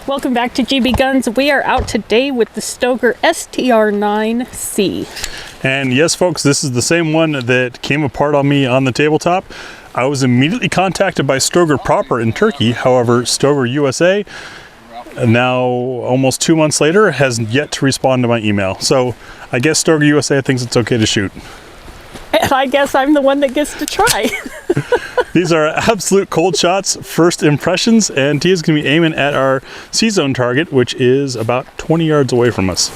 Welcome back to GBGuns. We are out today with the Stoeger STR 9C. And yes, folks, this is the same one that came apart on me on the tabletop. I was immediately contacted by Stoeger proper in Turkey. However, Stoeger USA, now almost 2 months later, has yet to respond to my email. So I guess Stoeger USA thinks it's okay to shoot. And I guess I'm the one that gets to try. These are absolute cold shots, first impressions, and Tia's gonna be aiming at our C-zone target, which is about 20 yards away from us.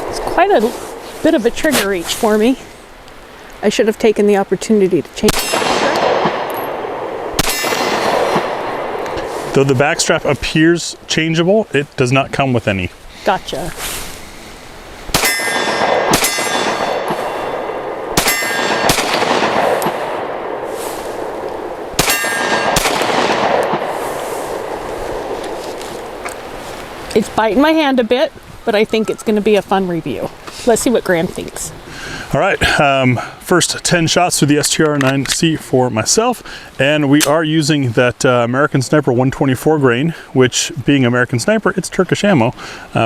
It's quite a bit of a trigger reach for me. I should have taken the opportunity to change it. Though the backstrap appears changeable, it does not come with any. Gotcha. It's biting my hand a bit, but I think it's going to be a fun review. Let's see what Graham thinks. All right, first 10 shots through the STR 9C for myself, and we are using that American Sniper 124 grain, which, being American Sniper, it's Turkish ammo,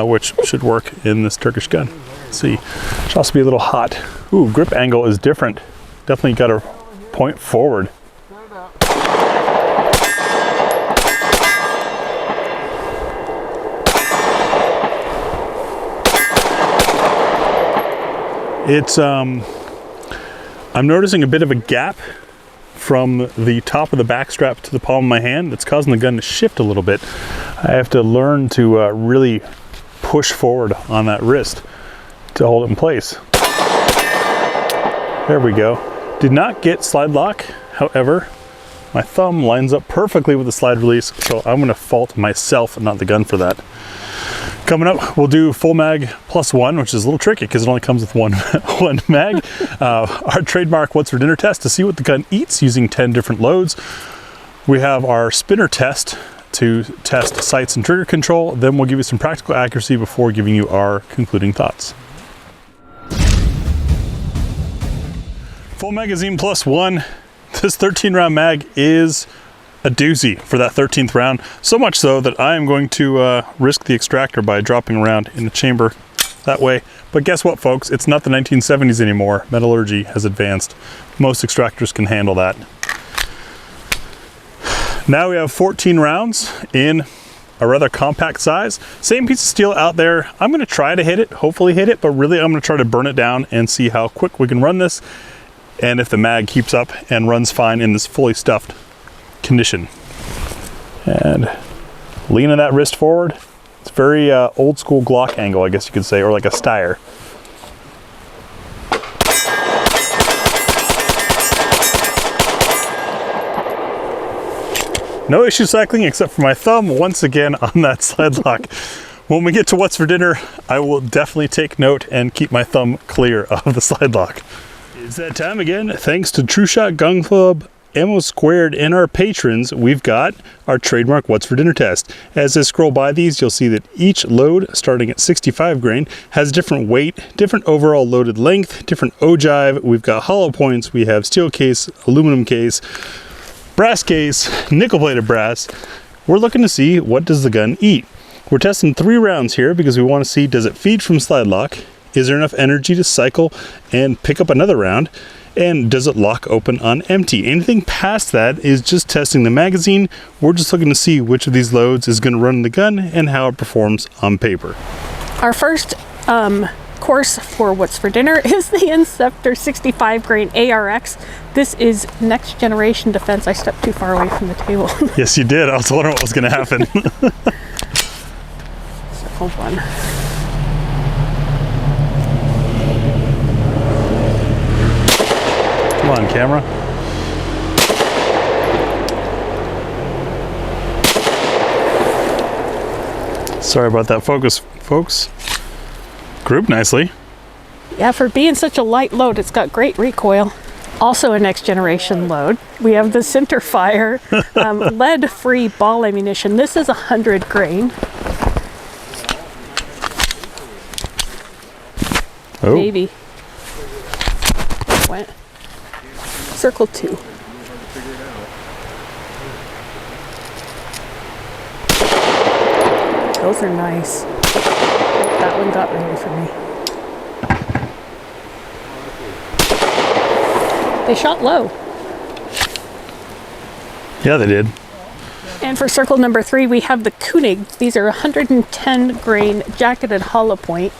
which should work in this Turkish gun. Let's see, should also be a little hot. Ooh, grip angle is different. Definitely got to point forward. It's, I'm noticing a bit of a gap from the top of the backstrap to the palm of my hand that's causing the gun to shift a little bit. I have to learn to really push forward on that wrist to hold it in place. There we go. Did not get slide lock, however, my thumb lines up perfectly with the slide release, so I'm gonna fault myself and not the gun for that. Coming up, we'll do full mag +1, which is a little tricky because it only comes with one mag. Our trademark what's for dinner test to see what the gun eats using 10 different loads. We have our spinner test to test sights and trigger control. Then we'll give you some practical accuracy before giving you our concluding thoughts. Full magazine +1. This 13 round mag is a doozy for that 13th round, so much so that I am going to risk the extractor by dropping around in the chamber that way. But guess what, folks? It's not the 1970s anymore. Metallurgy has advanced. Most extractors can handle that. Now we have 14 rounds in a rather compact size. Same piece of steel out there. I'm going to try to hit it, hopefully hit it, but really I'm going to try to burn it down and see how quick we can run this, and if the mag keeps up and runs fine in this fully stuffed condition. And leaning that wrist forward. It's very old school Glock angle, I guess you could say, or like a Steyr. No issue cycling except for my thumb once again on that slide lock. When we get to what's for dinner, I will definitely take note and keep my thumb clear of the slide lock. It's that time again. Thanks to True Shot Gun Club, Ammo Squared, and our patrons, we've got our trademark what's for dinner test. As I scroll by these, you'll see that each load, starting at 65 grain, has different weight, different overall loaded length, different ogive. We've got hollow points, we have steel case, aluminum case, brass case, nickel plated brass. We're looking to see, what does the gun eat? We're testing 3 rounds here because we want to see, does it feed from slide lock? Is there enough energy to cycle and pick up another round? And does it lock open on empty? Anything past that is just testing the magazine. We're just looking to see which of these loads is going to run the gun and how it performs on paper. Our first course for what's for dinner is the Inceptor 65 grain ARX. This is next generation defense. I stepped too far away from the table. Yes, you did. I was wondering what was going to happen. So hold on. Come on, camera. Sorry about that focus, folks. Grouped nicely. Yeah, for being such a light load, it's got great recoil. Also a next generation load. We have the Centerfire lead-free ball ammunition. This is 100 grain. Oh. Maybe. circle 2. Those are nice. That one got ready for me. They shot low. Yeah, they did. And for circle number 3, we have the Koenig. These are 110 grain jacketed hollow point.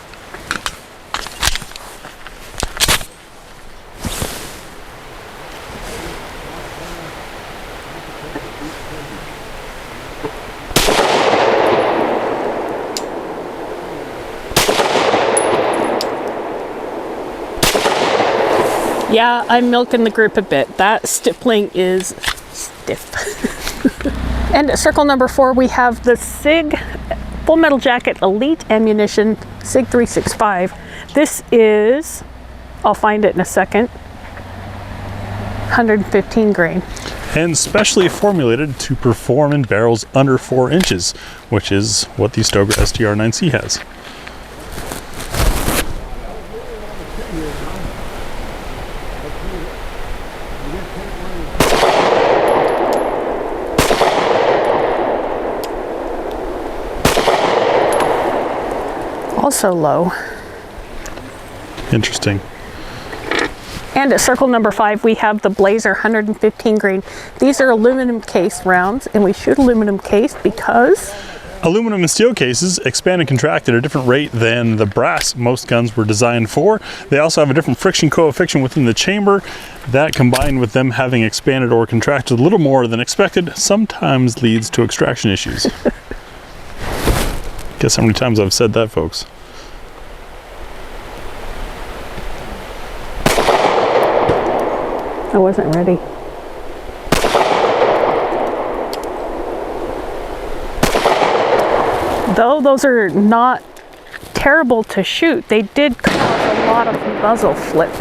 Yeah, I'm milking the grip a bit. That stippling is stiff. And at circle number 4, we have the SIG Full Metal Jacket Elite Ammunition SIG 365. This is, I'll find it in a second, 115 grain. And specially formulated to perform in barrels under 4 inches, which is what the Stoeger STR 9C has. Also low. Interesting. And at circle number 5, we have the Blazer 115 grain. These are aluminum case rounds, and we shoot aluminum case because aluminum and steel cases expand and contract at a different rate than the brass most guns were designed for. They also have a different friction coefficient within the chamber. That, combined with them having expanded or contracted a little more than expected, sometimes leads to extraction issues. Guess how many times I've said that, folks. I wasn't ready. Though those are not terrible to shoot, they did cause a lot of muzzle flip.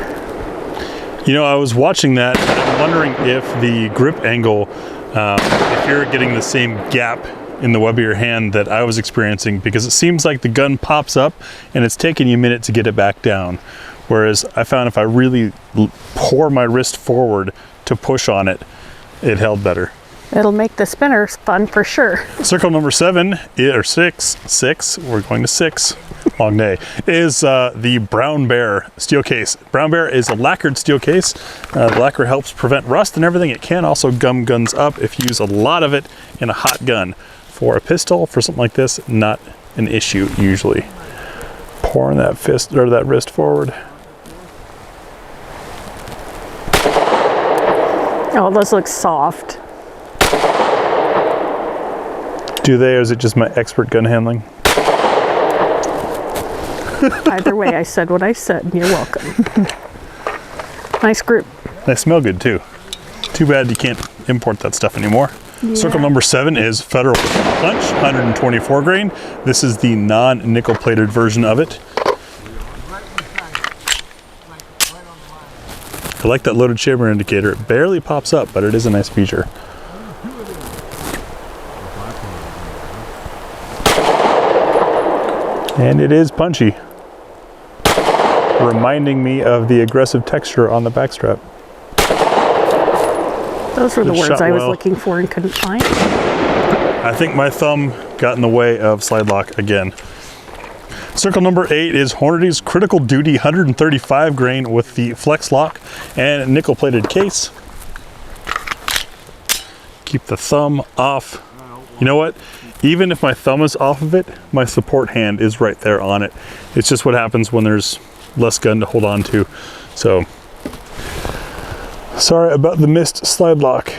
You know, I was watching that and I'm wondering if the grip angle, if you're getting the same gap in the web of your hand that I was experiencing, because it seems like the gun pops up and it's taking you a minute to get it back down. Whereas I found if I really pour my wrist forward to push on it, it held better. It'll make the spinners fun for sure. Circle number 7, or 6, we're going to 6, long day, is the Brown Bear steel case. Brown Bear is a lacquered steel case. The lacquer helps prevent rust and everything. It can also gum guns up if you use a lot of it in a hot gun. For a pistol, for something like this, not an issue usually. Pouring that fist or that wrist forward. Oh, those look soft. Do they, or is it just my expert gun handling? Either way, I said what I said, and you're welcome. Nice group. They smell good too. Too bad you can't import that stuff anymore. Yeah. Circle number 7 is Federal Punch, 124 grain. This is the non-nickel plated version of it. I like that loaded chamber indicator. It barely pops up, but it is a nice feature. And it is punchy, reminding me of the aggressive texture on the backstrap. Those were the words I was looking for and couldn't find. I think my thumb got in the way of slide lock again. Circle number 8 is Hornady's Critical Duty 135 grain with the flex lock and nickel plated case. Keep the thumb off. You know what? Even if my thumb is off of it, my support hand is right there on it. It's just what happens when there's less gun to hold on to. So, sorry about the missed slide lock.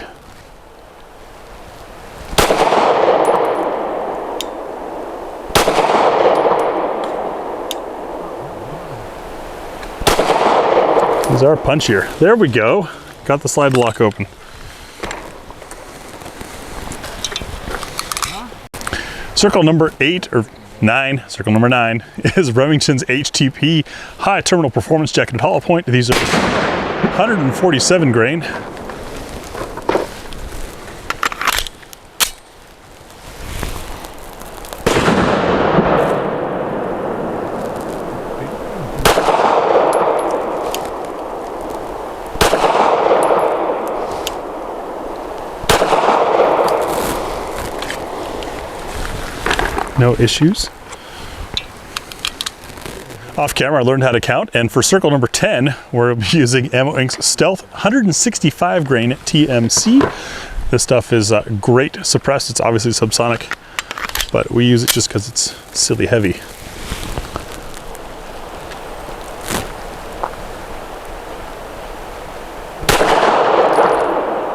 These are punchier. There we go. Got the slide lock open. Circle number 8 or 9, circle number 9 is Remington's HTP High Terminal Performance Jacketed Hollow Point. These are 147 grain. No issues. Off camera, I learned how to count, and for circle number 10, we're using Ammo Inc.'s Stealth 165 grain TMC. This stuff is great suppressed. It's obviously subsonic, but we use it just because it's silly heavy.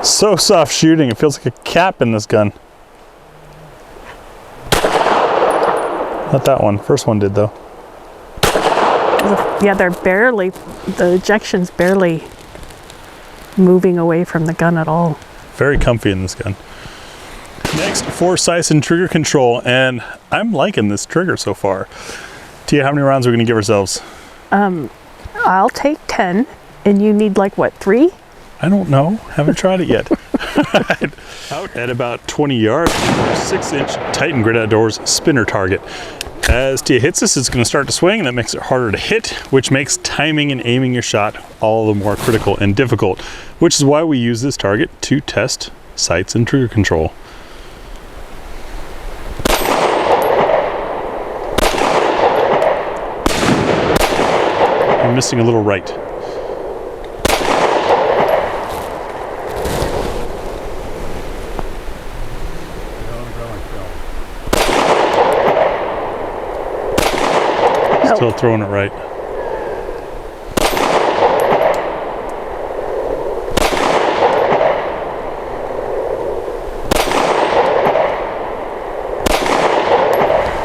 So soft shooting, it feels like a cap in this gun. Not that one, first one did though. Yeah, the ejection's barely moving away from the gun at all. Very comfy in this gun. Next, for sights and trigger control, and I'm liking this trigger so far. Tia, how many rounds are we gonna give ourselves? I'll take 10, and you need like what, 3? I don't know, haven't tried it yet. Out at about 20 yards, 6-inch Titan Grid Outdoors spinner target. As Tia hits this, it's going to start to swing, and that makes it harder to hit, which makes timing and aiming your shot all the more critical and difficult, which is why we use this target to test sights and trigger control. I'm missing a little right. Still throwing it right.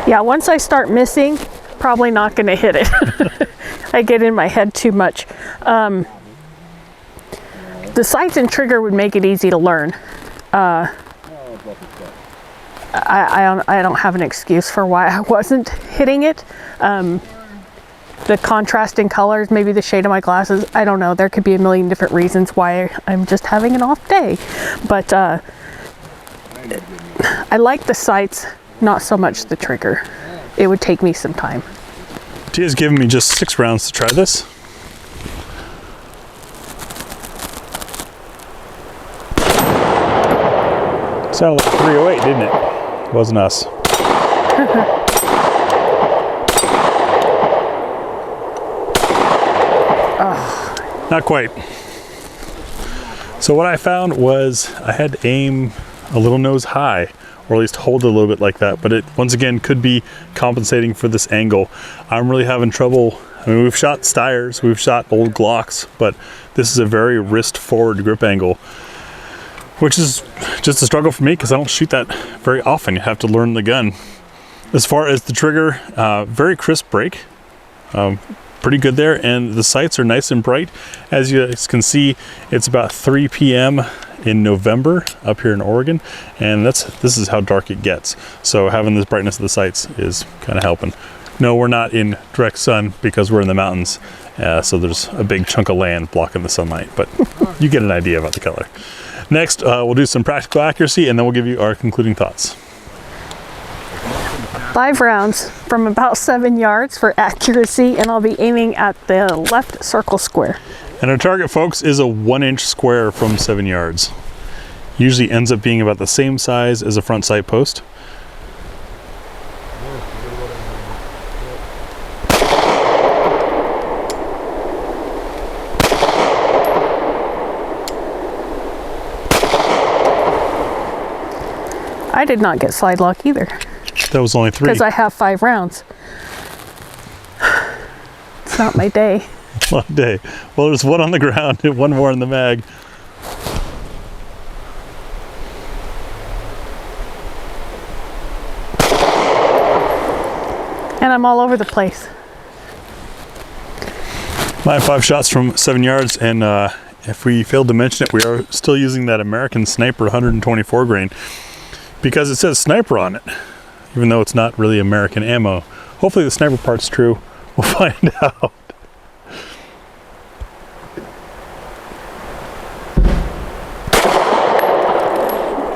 Yeah, once I start missing, probably not going to hit it. I get in my head too much. The sights and trigger would make it easy to learn. I don't have an excuse for why I wasn't hitting it. The contrasting colors, maybe the shade of my glasses, I don't know. There could be a million different reasons why I'm just having an off day. But I like the sights, not so much the trigger. It would take me some time. Tia's given me just 6 rounds to try this. Sounded like 308, didn't it? It wasn't us. Not quite. So what I found was I had to aim a little nose high, or at least hold it a little bit like that, but it once again could be compensating for this angle. I'm really having trouble. I mean, we've shot Steyrs, we've shot old Glocks, but this is a very wrist forward grip angle, which is just a struggle for me because I don't shoot that very often. You have to learn the gun. As far as the trigger, very crisp break. Pretty good there, and the sights are nice and bright. As you guys can see, it's about 3 p.m. in November up here in Oregon, and this is how dark it gets. So having this brightness of the sights is kind of helping. No, we're not in direct sun because we're in the mountains, so there's a big chunk of land blocking the sunlight, but you get an idea about the color. Next, we'll do some practical accuracy, and then we'll give you our concluding thoughts. 5 rounds from about 7 yards for accuracy, and I'll be aiming at the left circle square. And our target, folks, is a 1-inch square from 7 yards. Usually ends up being about the same size as a front sight post. I did not get slide lock either. That was only 3. Because I have 5 rounds. It's not my day. Long day. Well, there's 1 on the ground and 1 more in the mag. And I'm all over the place. I have 5 shots from 7 yards, and if we failed to mention it, we are still using that American Sniper 124 grain because it says sniper on it, even though it's not really American ammo. Hopefully the sniper part's true. We'll find out.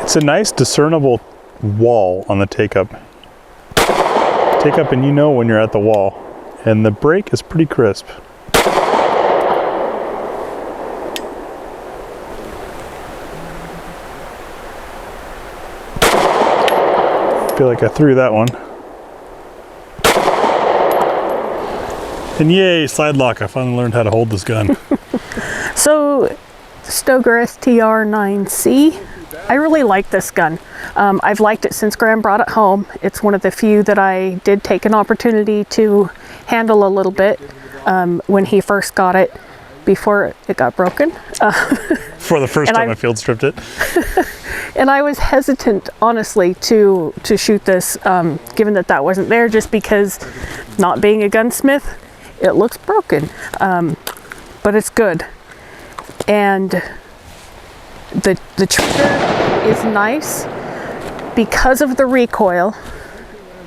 It's a nice discernible wall on the take-up. Take-up, and you know when you're at the wall. And the break is pretty crisp. I feel like I threw that one. And yay, slide lock, I finally learned how to hold this gun. So, Stoeger STR 9C. I really like this gun. I've liked it since Graham brought it home. It's one of the few that I did take an opportunity to handle a little bit when he first got it, before it got broken. For the first time I field stripped it. And I was hesitant, honestly, to shoot this, given that that wasn't there, just because, not being a gunsmith, it looks broken. But it's good. And the trigger is nice because of the recoil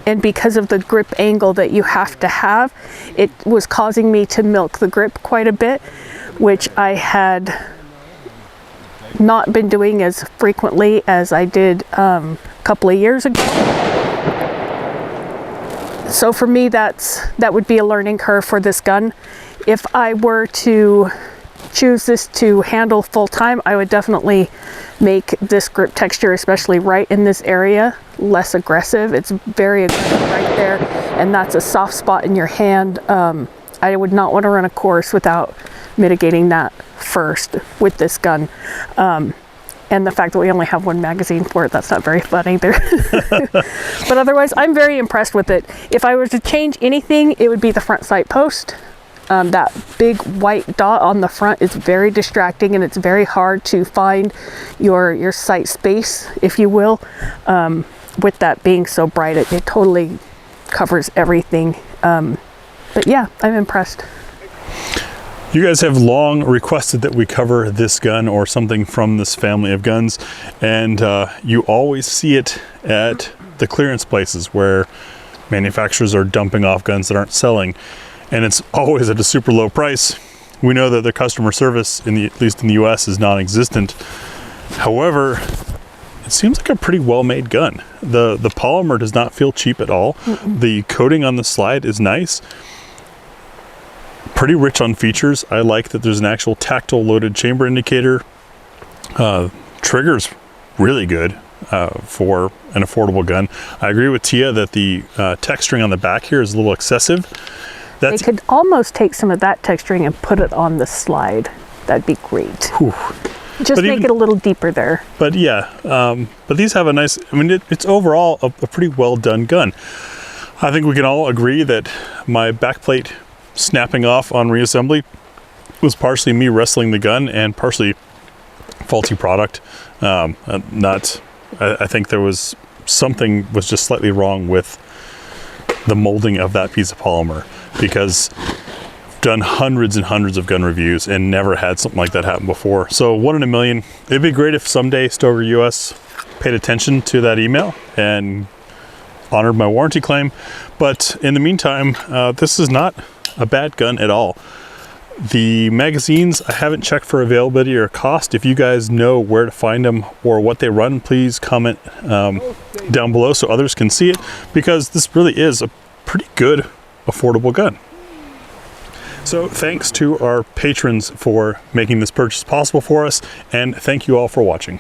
and because of the grip angle that you have to have. It was causing me to milk the grip quite a bit, which I had not been doing as frequently as I did a couple of years ago. So for me, that would be a learning curve for this gun. If I were to choose this to handle full time, I would definitely make this grip texture, especially right in this area, less aggressive. It's very aggressive right there, and that's a soft spot in your hand. I would not want to run a course without mitigating that first with this gun. And the fact that we only have one magazine for it, that's not very fun either. But otherwise, I'm very impressed with it. If I were to change anything, it would be the front sight post. That big white dot on the front is very distracting, and it's very hard to find your sight space, if you will. With that being so bright, it totally covers everything. But yeah, I'm impressed. You guys have long requested that we cover this gun or something from this family of guns, and you always see it at the clearance places where manufacturers are dumping off guns that aren't selling, and it's always at a super low price. We know that the customer service, at least in the US, is non-existent. However, it seems like a pretty well-made gun. The polymer does not feel cheap at all. The coating on the slide is nice. Pretty rich on features. I like that there's an actual tactile loaded chamber indicator. Trigger's really good for an affordable gun. I agree with Tia that the texturing on the back here is a little excessive. They could almost take some of that texturing and put it on the slide. That'd be great. Whew. Just make it a little deeper there. But yeah, but these have a nice, I mean, it's overall a pretty well done gun. I think we can all agree that my backplate snapping off on reassembly was partially me wrestling the gun and partially faulty product. I think there was something was just slightly wrong with the molding of that piece of polymer, because I've done hundreds and hundreds of gun reviews and never had something like that happen before. So 1 in a million. It'd be great if someday Stoeger US paid attention to that email and honored my warranty claim. But in the meantime, this is not a bad gun at all. The magazines, I haven't checked for availability or cost. If you guys know where to find them or what they run, please comment down below so others can see it, because this really is a pretty good affordable gun. So thanks to our patrons for making this purchase possible for us, and thank you all for watching.